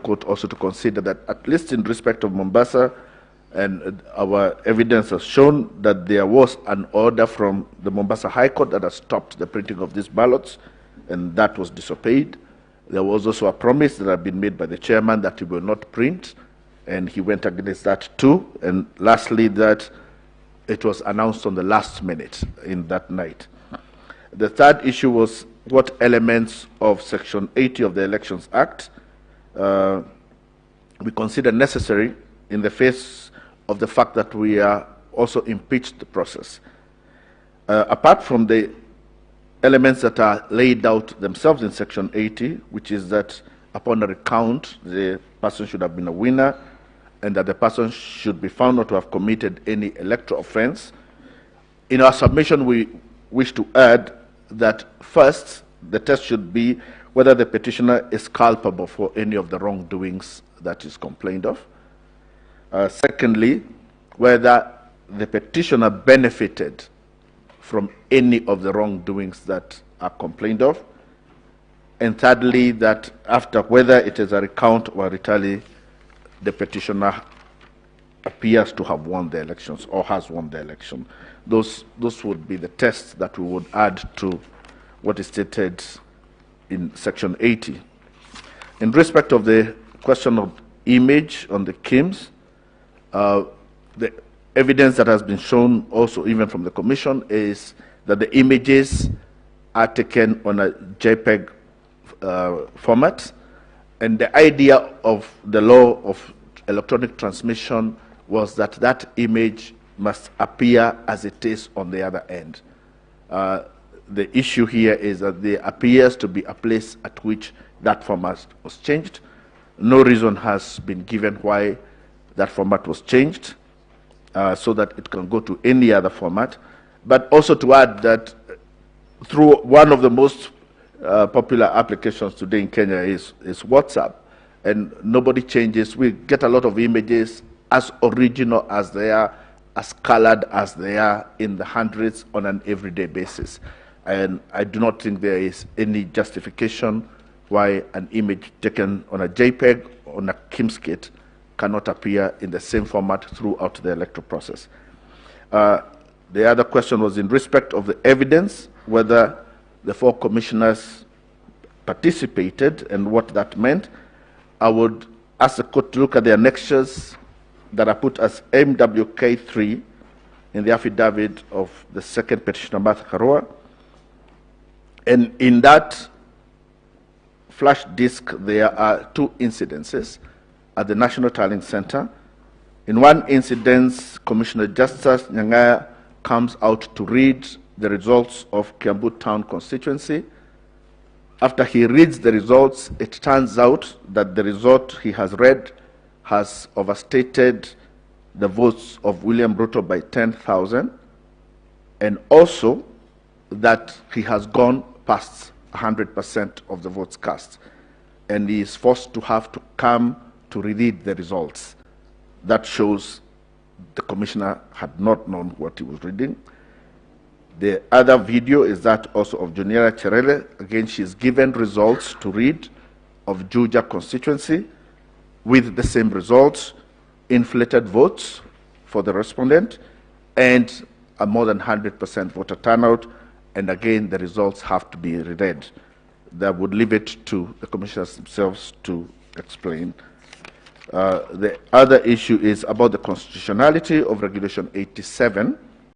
Court also to consider that, at least in respect of Mombasa, and our evidence has shown that there was an order from the Mombasa High Court that has stopped the printing of these ballots, and that was disobeyed. There was also a promise that had been made by the chairman that he will not print, and he went against that too. And lastly, that it was announced on the last minute in that night. The third issue was what elements of Section 80 of the Elections Act we consider necessary in the face of the fact that we are also impeached the process. Apart from the elements that are laid out themselves in Section 80, which is that upon a recount, the person should have been a winner, and that the person should be found not to have committed any electoral offense. In our submission, we wish to add that first, the test should be whether the petitioner is culpable for any of the wrongdoings that is complained of. Secondly, whether the petitioner benefited from any of the wrongdoings that are complained of. And thirdly, that after whether it is a recount or a retally, the petitioner appears to have won the elections or has won the election. Those would be the tests that we would add to what is stated in Section 80. In respect of the question of image on the KIMS, the evidence that has been shown also even from the Commission is that the images are taken on a JPEG format, and the idea of the law of electronic transmission was that that image must appear as it is on the other end. The issue here is that there appears to be a place at which that format was changed. No reason has been given why that format was changed, so that it can go to any other format. But also to add that through one of the most popular applications today in Kenya is WhatsApp, and nobody changes. We get a lot of images as original as they are, as colored as they are, in the hundreds on an everyday basis. And I do not think there is any justification why an image taken on a JPEG on a KIMS kit cannot appear in the same format throughout the electoral process. The other question was in respect of the evidence, whether the four commissioners participated and what that meant. I would ask the court to look at the annexures that are put as MWK3 in the affidavit of the second petitioner, Martha Karua. And in that flash disk, there are two incidences at the National Tallying Center. In one incident, Commissioner Justice Nyangaya comes out to read the results of Kiambu Town constituency. After he reads the results, it turns out that the result he has read has overstated the votes of William Ruto by 10,000, and also that he has gone past 100% of the votes cast, and he is forced to have to come to reread the results. That shows the commissioner had not known what he was reading. The other video is that also of Juniera Cherele. Again, she is given results to read of Juja constituency with the same results, inflated votes for the respondent, and a more than 100% voter turnout. And again, the results have to be reread. That would leave it to the commissioners themselves to explain. The other issue is about the constitutionality of Regulation 87,